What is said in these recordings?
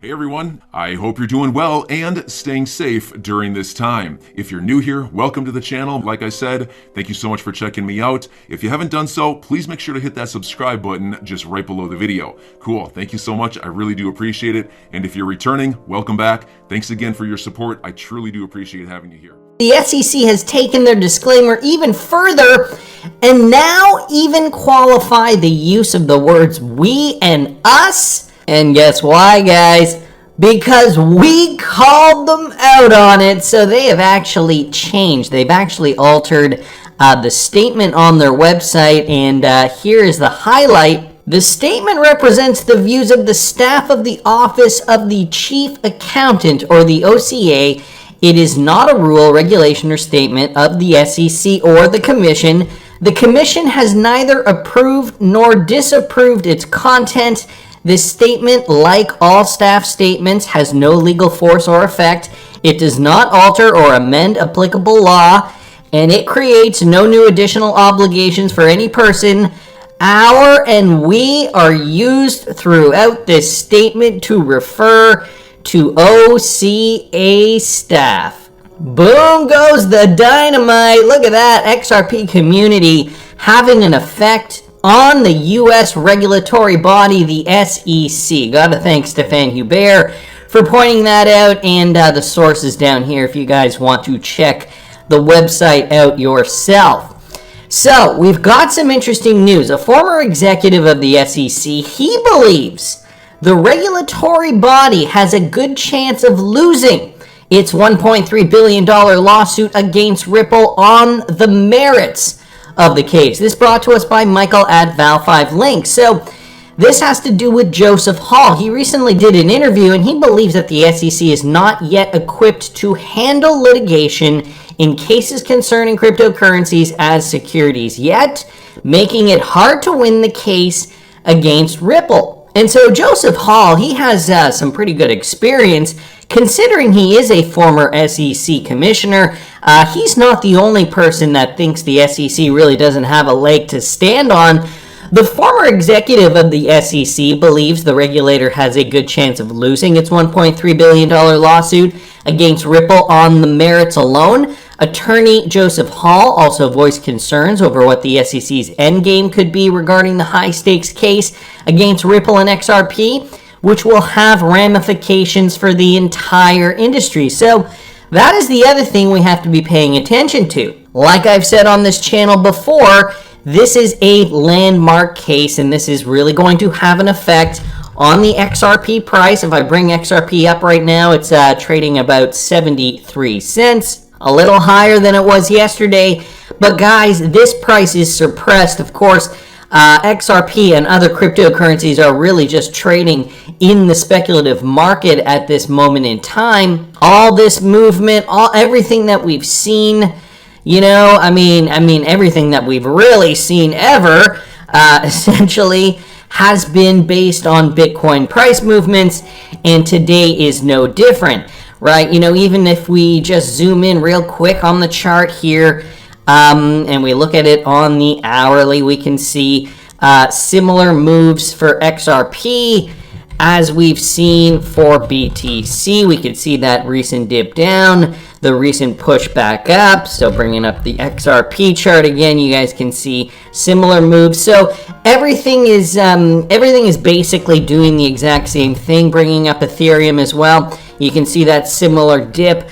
Hey everyone, I hope you're doing well and staying safe during this time. If you're new here, welcome to the channel. Like I said, thank you so much for checking me out. If you haven't done so, please make sure to hit that subscribe button just right below the video. Cool, thank you so much. I really do appreciate it. And if you're returning, welcome back. Thanks again for your support. I truly do appreciate having you here. The SEC has taken their disclaimer even further and now even qualify the use of the words we and us. And guess why, guys? Because we called them out on it. So they have actually changed. They've actually altered the statement on their website. And here is the highlight. The statement represents the views of the staff of the Office of the Chief Accountant, or the OCA. It is not a rule, regulation, or statement of the SEC or the Commission. The Commission has neither approved nor disapproved its content. This statement, like all staff statements, has no legal force or effect. It does not alter or amend applicable law, and it creates no new additional obligations for any person. Our and we are used throughout this statement to refer to OCA staff. Boom goes the dynamite. Look at that. XRP community having an effect on the U.S. regulatory body, the SEC. Gotta thank Stéphane Hubert for pointing that out, and the source is down here if you guys want to check the website out yourself. So, we've got some interesting news. A former executive of the SEC, he believes the regulatory body has a good chance of losing its $1.3 billion lawsuit against Ripple on the merits of the case. This brought to us by Michael at Val5Link. So this has to do with Joseph Hall. He recently did an interview and he believes that the SEC is not yet equipped to handle litigation in cases concerning cryptocurrencies as securities yet, making it hard to win the case against Ripple. And so Joseph Hall, he has some pretty good experience considering he is a former SEC commissioner. He's not the only person that thinks the SEC really doesn't have a leg to stand on. The former executive of the SEC believes the regulator has a good chance of losing its $1.3 billion lawsuit against Ripple on the merits alone. Attorney Joseph Hall also voiced concerns over what the SEC's endgame could be regarding the high-stakes case against Ripple and XRP, which will have ramifications for the entire industry. So that is the other thing we have to be paying attention to. Like I've said on this channel before, this is a landmark case, and this is really going to have an effect on the XRP price. If I bring XRP up right now, it's trading about 73 cents. A little higher than it was yesterday. But guys, this price is suppressed. Of course, XRP and other cryptocurrencies are really just trading in the speculative market at this moment in time. All this movement, everything that we've seen, everything that we've really seen ever, essentially has been based on Bitcoin price movements, and today is no different. Right, even if we just zoom in real quick on the chart here, and we look at it on the hourly, we can see similar moves for XRP as we've seen for BTC. We could see that recent dip down, the recent push back up. So bringing up the XRP chart again, you guys can see similar moves. So everything is basically doing the exact same thing. Bringing up Ethereum as well. You can see that similar dip.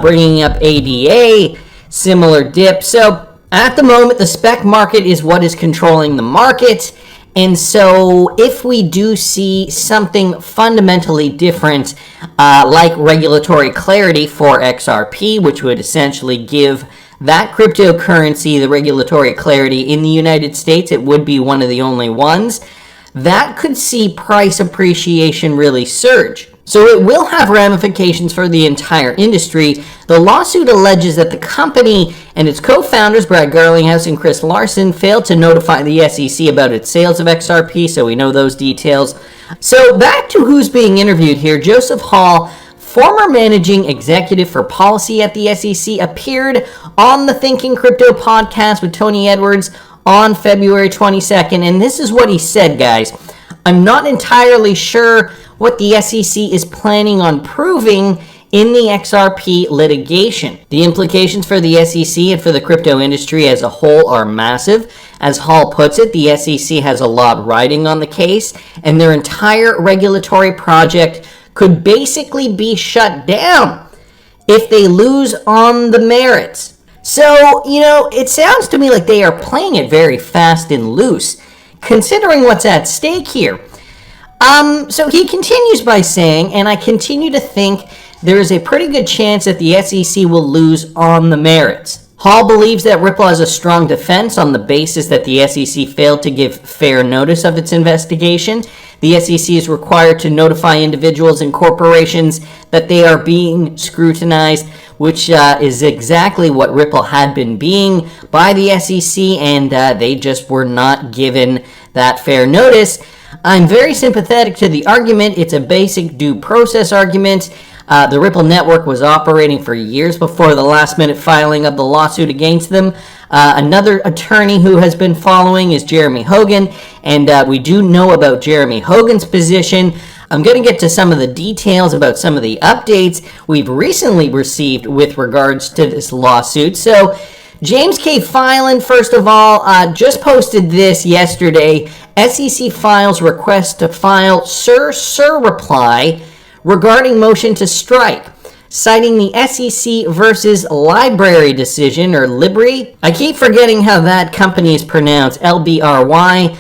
Bringing up ADA, similar dip. So at the moment, the spec market is what is controlling the market. And so if we do see something fundamentally different, like regulatory clarity for XRP, which would essentially give that cryptocurrency the regulatory clarity in the United States, it would be one of the only ones, that could see price appreciation really surge. So it will have ramifications for the entire industry. The lawsuit alleges that the company and its co-founders, Brad Garlinghouse and Chris Larson, failed to notify the SEC about its sales of XRP, so we know those details. So back to who's being interviewed here. Joseph Hall, former managing executive for policy at the SEC, appeared on the Thinking Crypto podcast with Tony Edwards on February 22nd, and this is what he said, guys. I'm not entirely sure what the SEC is planning on proving in the XRP litigation. The implications for the SEC and for the crypto industry as a whole are massive. As Hall puts it, the SEC has a lot riding on the case, and their entire regulatory project could basically be shut down if they lose on the merits. So, it sounds to me like they are playing it very fast and loose, considering what's at stake here. So he continues by saying, and I continue to think there is a pretty good chance that the SEC will lose on the merits. Hall believes that Ripple has a strong defense on the basis that the SEC failed to give fair notice of its investigation. The SEC is required to notify individuals and corporations that they are being scrutinized, which is exactly what Ripple had been being by the SEC, and they just were not given that fair notice. I'm very sympathetic to the argument. It's a basic due process argument. The Ripple network was operating for years before the last-minute filing of the lawsuit against them. Another attorney who has been following is Jeremy Hogan, and we do know about Jeremy Hogan's position. I'm going to get to some of the details about some of the updates we've recently received with regards to this lawsuit. So, James K. Filan, first of all, just posted this yesterday. SEC files request to file Sir reply regarding motion to strike, citing the SEC versus Library decision, or Libry. I keep forgetting how that company is pronounced, LBRY,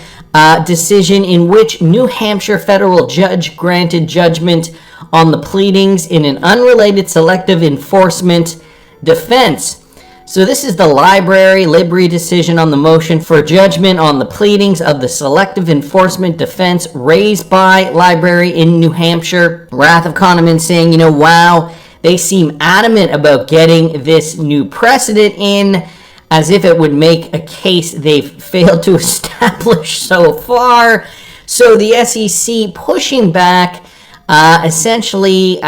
decision in which New Hampshire federal judge granted judgment on the pleadings in an unrelated selective enforcement defense. So this is the Libry decision on the motion for judgment on the pleadings of the selective enforcement defense raised by Library in New Hampshire. Wrath of Kahneman saying, wow, they seem adamant about getting this new precedent in, as if it would make a case they've failed to establish so far. So the SEC pushing back, essentially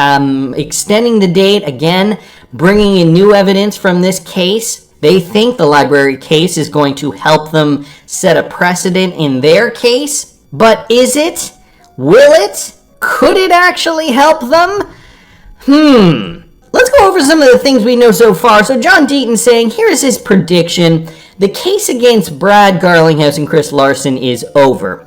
extending the date again, bringing in new evidence from this case. They think the Library case is going to help them set a precedent in their case. But is it? Will it? Could it actually help them? Let's go over some of the things we know so far. So John Deaton saying, here's his prediction. The case against Brad Garlinghouse and Chris Larson is over.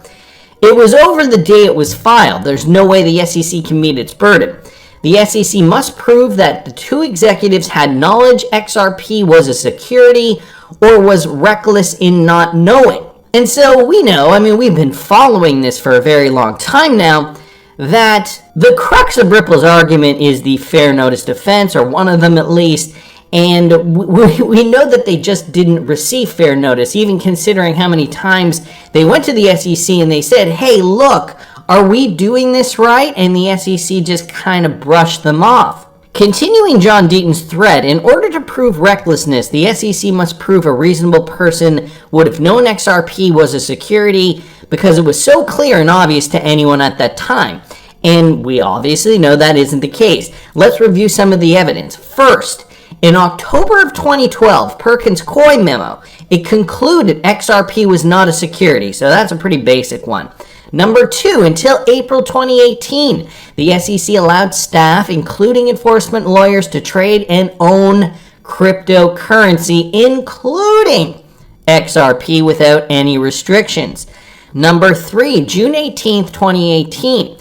It was over the day it was filed. There's no way the SEC can meet its burden. The SEC must prove that the two executives had knowledge XRP was a security or was reckless in not knowing. And so we know, we've been following this for a very long time now, that the crux of Ripple's argument is the fair notice defense, or one of them at least, and we know that they just didn't receive fair notice, even considering how many times they went to the SEC and they said, hey, look, are we doing this right? And the SEC just kind of brushed them off. Continuing John Deaton's thread, in order to prove recklessness, the SEC must prove a reasonable person would have known XRP was a security because it was so clear and obvious to anyone at that time. And we obviously know that isn't the case. Let's review some of the evidence. First, in October of 2012, Perkins Coie memo, it concluded XRP was not a security, so that's a pretty basic one. Number two, until April 2018, the SEC allowed staff, including enforcement lawyers, to trade and own cryptocurrency, including XRP, without any restrictions. Number three, June 18th, 2018,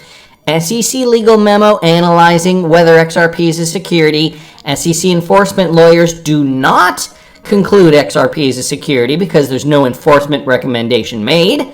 SEC legal memo analyzing whether XRP is a security. SEC enforcement lawyers do not conclude XRP is a security because there's no enforcement recommendation made.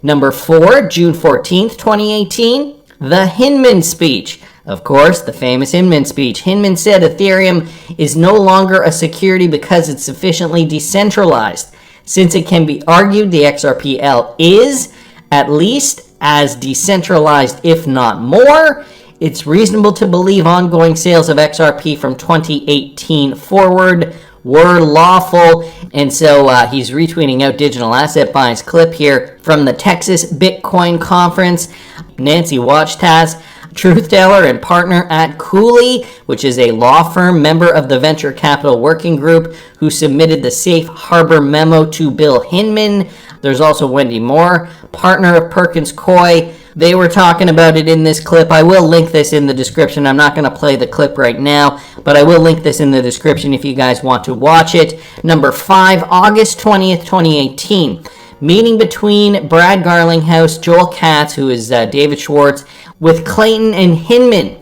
Number four, June 14th, 2018, the Hinman speech. Of course, the famous Hinman speech. Hinman said Ethereum is no longer a security because it's sufficiently decentralized. Since it can be argued the XRPL is at least as decentralized, if not more, it's reasonable to believe ongoing sales of XRP from 2018 forward were lawful. And so he's retweeting out Digital Asset Buy's clip here from the Texas Bitcoin Conference. Nancy Wachtaz, truth teller and partner at Cooley, which is a law firm, member of the Venture Capital Working Group, who submitted the safe harbor memo to Bill Hinman. There's also Wendy Moore, partner of Perkins Coie, They were talking about it in this clip. I will link this in the description. I'm not going to play the clip right now, but I will link this in the description if you guys want to watch it. Number 5, August 20th, 2018. Meeting between Brad Garlinghouse, Joel Katz, who is David Schwartz, with Clayton and Hinman.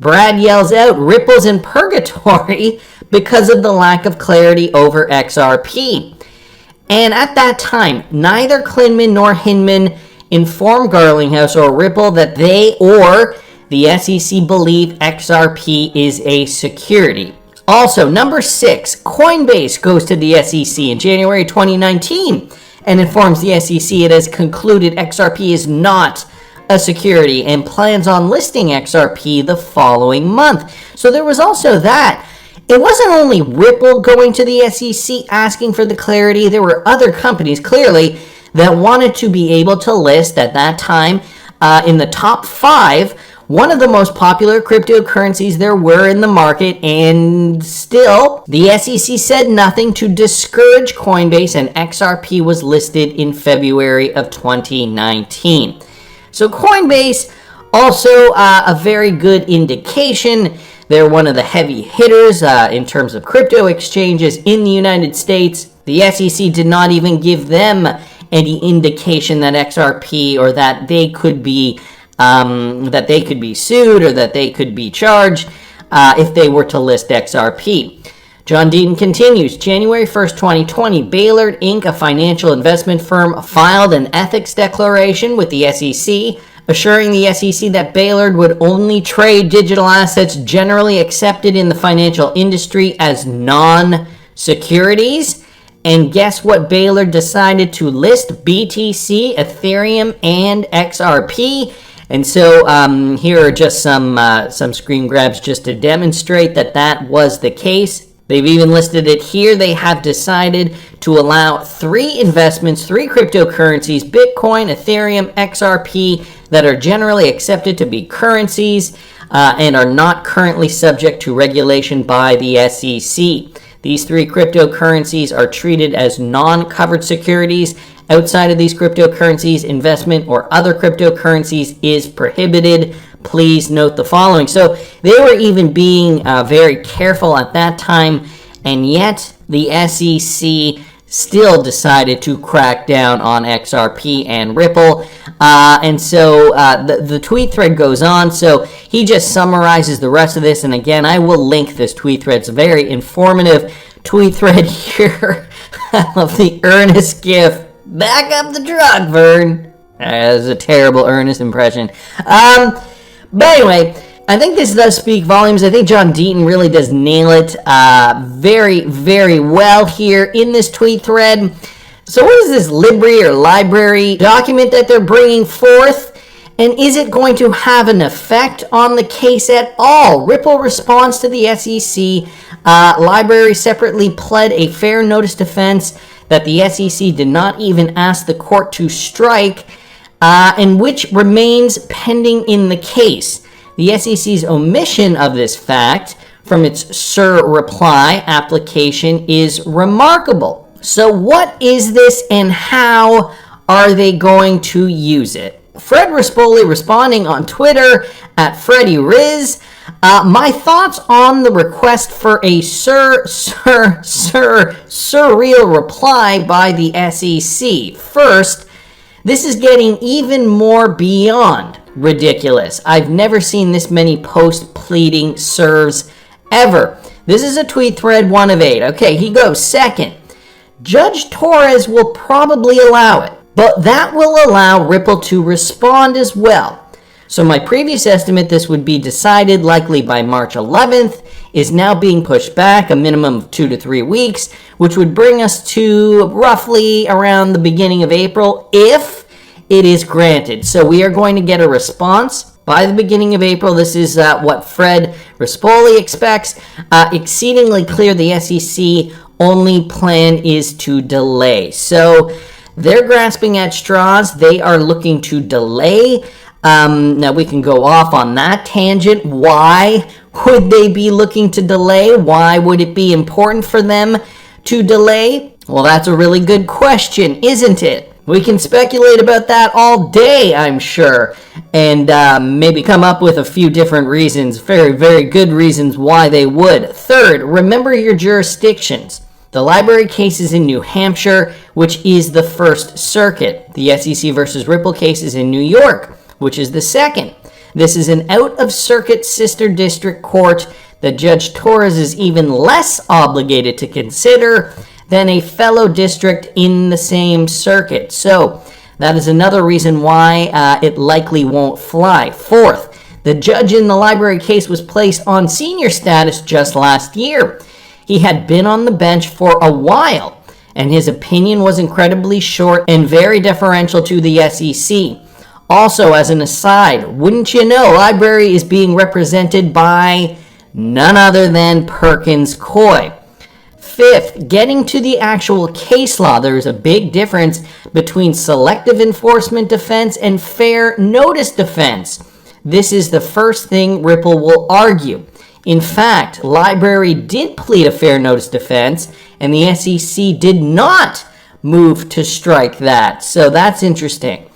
Brad yells out, "Ripple's in purgatory," because of the lack of clarity over XRP. And at that time, neither Klinman nor Hinman informed Garlinghouse or Ripple that they or the SEC believe XRP is a security. Also, number 6, Coinbase goes to the SEC in January 2019 and informs the SEC it has concluded XRP is not a security and plans on listing XRP the following month. So there was also that. It wasn't only Ripple going to the SEC asking for the clarity. There were other companies, clearly, that wanted to be able to list at that time in the top 5, one of the most popular cryptocurrencies there were in the market, and still, the SEC said nothing to discourage Coinbase, and XRP was listed in February of 2019. So Coinbase, also a very good indication. They're one of the heavy hitters in terms of crypto exchanges in the United States. The SEC did not even give them any indication that XRP or that they could be sued or that they could be charged if they were to list XRP. John Deaton continues, January 1st, 2020, Baylord Inc., a financial investment firm, filed an ethics declaration with the SEC, assuring the SEC that Baylord would only trade digital assets generally accepted in the financial industry as non-securities. And guess what? Baylord decided to list BTC, Ethereum, and XRP. And so here are just some screen grabs just to demonstrate that that was the case. They've even listed it here. They have decided to allow 3 investments, 3 cryptocurrencies, Bitcoin, Ethereum, XRP, that are generally accepted to be currencies and are not currently subject to regulation by the SEC. These 3 cryptocurrencies are treated as non-covered securities. Outside of these cryptocurrencies, investment or other cryptocurrencies is prohibited. Please note the following. So they were even being very careful at that time, and yet the SEC still decided to crack down on XRP and Ripple. And so the tweet thread goes on. So he just summarizes the rest of this. And again, I will link this tweet thread. It's a very informative tweet thread here. I love the Ernest gif. Back up the truck, Vern. That was a terrible Ernest impression. But anyway, I think this does speak volumes. I think John Deaton really does nail it very, very well here in this tweet thread. So what is this library document that they're bringing forth? And is it going to have an effect on the case at all? Ripple responds to the SEC. Library separately pled a fair notice defense that the SEC did not even ask the court to strike, and which remains pending in the case. The SEC's omission of this fact from its SIR reply application is remarkable. So what is this and how are they going to use it? Fred Rispoli responding on Twitter at FreddyRiz. My thoughts on the request for a surreal reply by the SEC. First, this is getting even more beyond ridiculous. I've never seen this many post-pleading SIRs ever. This is a tweet thread 1 of 8. Okay, he goes. Second, Judge Torres will probably allow it, but that will allow Ripple to respond as well. So my previous estimate this would be decided likely by March 11th is now being pushed back a minimum of 2 to 3 weeks, which would bring us to roughly around the beginning of April if it is granted. So we are going to get a response by the beginning of April. This is what Fred Rispoli expects. Exceedingly clear the SEC only plan is to delay. So they're grasping at straws. They are looking to delay. Now we can go off on that tangent. Why would they be looking to delay? Why would it be important for them to delay? Well, that's a really good question, isn't it? We can speculate about that all day, I'm sure, and maybe come up with a few different reasons, very, very good reasons why they would. Third, remember your jurisdictions. The library case is in New Hampshire, which is the First Circuit. The SEC versus Ripple case is in New York, which is the Second. This is an out-of-circuit sister district court that Judge Torres is even less obligated to consider than a fellow district in the same circuit. So that is another reason why it likely won't fly. Fourth, the judge in the library case was placed on senior status just last year. He had been on the bench for a while, and his opinion was incredibly short and very deferential to the SEC. Also, as an aside, wouldn't you know, library is being represented by none other than Perkins Coie. Fifth, getting to the actual case law, there is a big difference between selective enforcement defense and fair notice defense. This is the first thing Ripple will argue. In fact, library did plead a fair notice defense, and the SEC did not move to strike that. So that's interesting.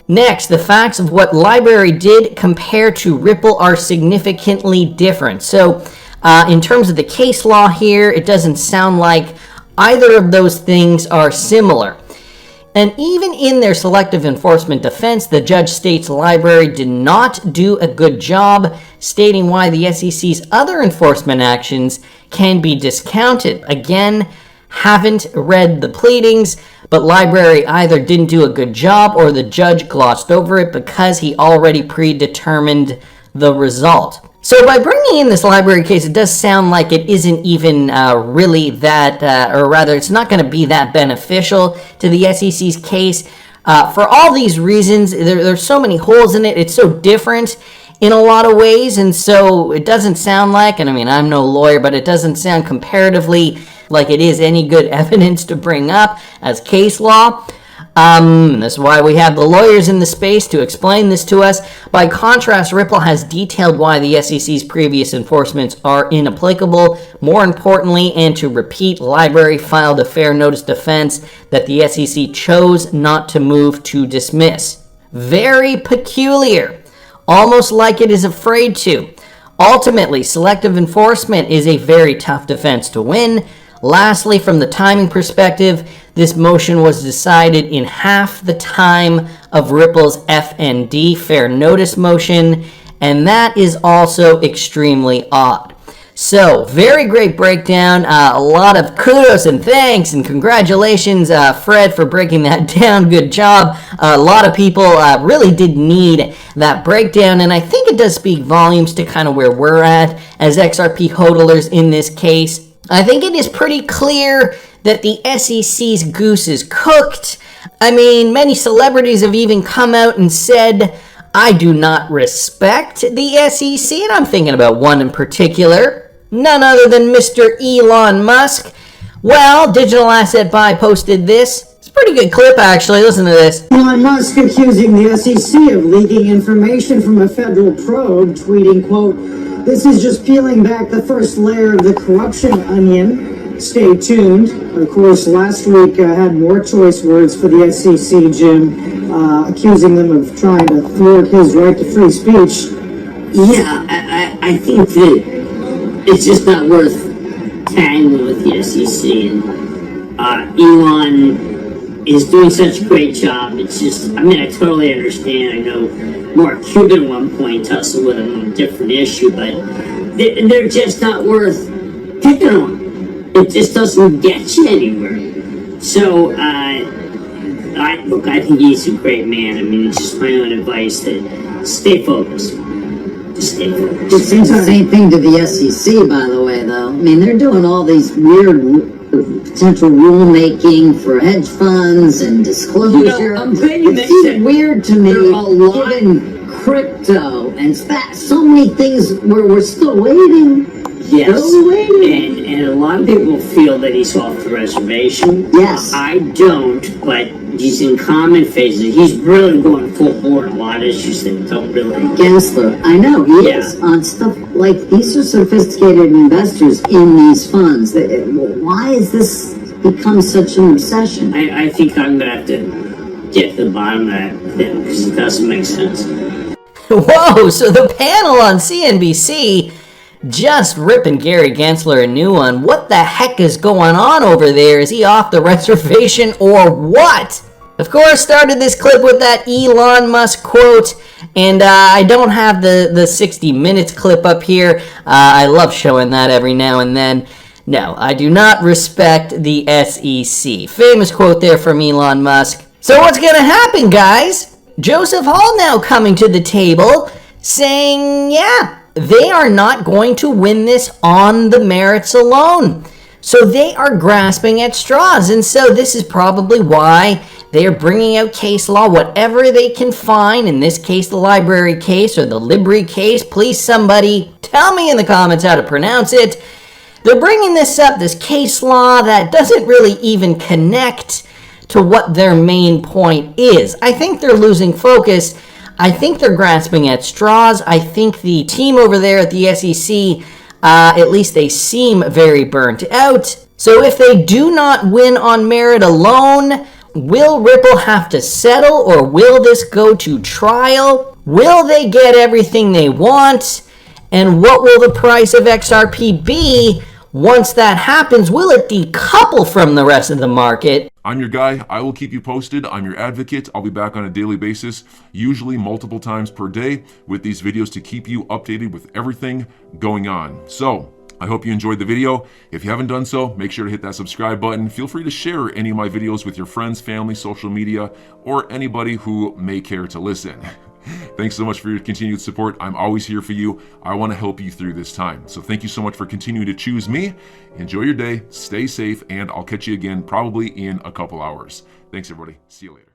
Next, the facts of what library did compared to Ripple are significantly different. So in terms of the case law here, it doesn't sound like either of those things are similar. And even in their selective enforcement defense, the judge states library did not do a good job, stating why the SEC's other enforcement actions can be discounted. Again, haven't read the pleadings, but library either didn't do a good job or the judge glossed over it because he already predetermined the result. So by bringing in this library case, it does sound like it isn't even really that, or rather it's not going to be that beneficial to the SEC's case. For all these reasons, there's so many holes in it. It's so different in a lot of ways, and so it doesn't sound like, and I mean, I'm no lawyer, but it doesn't sound comparatively like it is any good evidence to bring up as case law. That's why we have the lawyers in the space to explain this to us. By contrast, Ripple has detailed why the SEC's previous enforcements are inapplicable. More importantly, and to repeat, library filed a fair notice defense that the SEC chose not to move to dismiss. Very peculiar, almost like it is afraid to. Ultimately, selective enforcement is a very tough defense to win. Lastly, from the timing perspective, this motion was decided in half the time of Ripple's FND, fair notice motion, and that is also extremely odd. So, very great breakdown. A lot of kudos and thanks and congratulations, Fred, for breaking that down. Good job. A lot of people really did need that breakdown, and I think it does speak volumes to kind of where we're at as XRP hodlers in this case. I think it is pretty clear that the SEC's goose is cooked. I mean, many celebrities have even come out and said, I do not respect the SEC, and I'm thinking about one in particular, none other than Mr. Elon Musk. Well, Digital Asset Buy posted this. It's a pretty good clip, actually. Listen to this. Elon Musk accusing the SEC of leaking information from a federal probe, tweeting, quote, "This is just peeling back the first layer of the corruption onion. Stay tuned." Of course, last week had more choice words for the SEC, Jim, accusing them of trying to thwart his right to free speech. Yeah, I think that it's just not worth tangling with the SEC. And Elon is doing such a great job. It's just, I mean, I totally understand. I know Mark Cuban at one point tussled with him on a different issue, but they're just not worth picking on. It just doesn't get you anywhere. So, I think he's a great man. I mean, it's just my own advice that stay focused. Just stay focused. It seems the same thing to the SEC, by the way, though. I mean, they're doing all these weird potential rulemaking for hedge funds and disclosure. You know, I'm glad you mentioned it. It's weird to me, given crypto and so many things where we're still waiting. Yes, still waiting. And a lot of people feel that he's off the reservation. Yes. I don't, but he's in common phases. He's really going full board on a lot of issues that don't really... Gensler, I know, he is on stuff like, these are sophisticated investors in these funds. Why has this become such an obsession? I think I'm going to have to get to the bottom of that thing, because it doesn't make sense. Whoa, so the panel on CNBC just ripping Gary Gensler a new one. What the heck is going on over there? Is he off the reservation or what? Of course, started this clip with that Elon Musk quote, and I don't have the 60 minutes clip up here. I love showing that every now and then. No, I do not respect the SEC. Famous quote there from Elon Musk. So what's going to happen, guys? Joseph Hall now coming to the table saying, yeah, they are not going to win this on the merits alone. So they are grasping at straws. And so this is probably why they are bringing out case law, whatever they can find. In this case, the library case or the Libri case. Please, somebody tell me in the comments how to pronounce it. They're bringing this up, this case law that doesn't really even connect to what their main point is. I think they're losing focus. I think they're grasping at straws. I think the team over there at the SEC, at least they seem very burnt out. So if they do not win on merit alone, will Ripple have to settle, or will this go to trial? Will they get everything they want? And what will the price of XRP be once that happens? Will it decouple from the rest of the market? I'm your guy. I will keep you posted. I'm your advocate. I'll be back on a daily basis, usually multiple times per day, with these videos to keep you updated with everything going on. So I hope you enjoyed the video. If you haven't done so, make sure to hit that subscribe button. Feel free to share any of my videos with your friends, family, social media, or anybody who may care to listen. Thanks so much for your continued support. I'm always here for you. I want to help you through this time. So thank you so much for continuing to choose me. Enjoy your day, stay safe, and I'll catch you again probably in a couple hours. Thanks, everybody. See you later.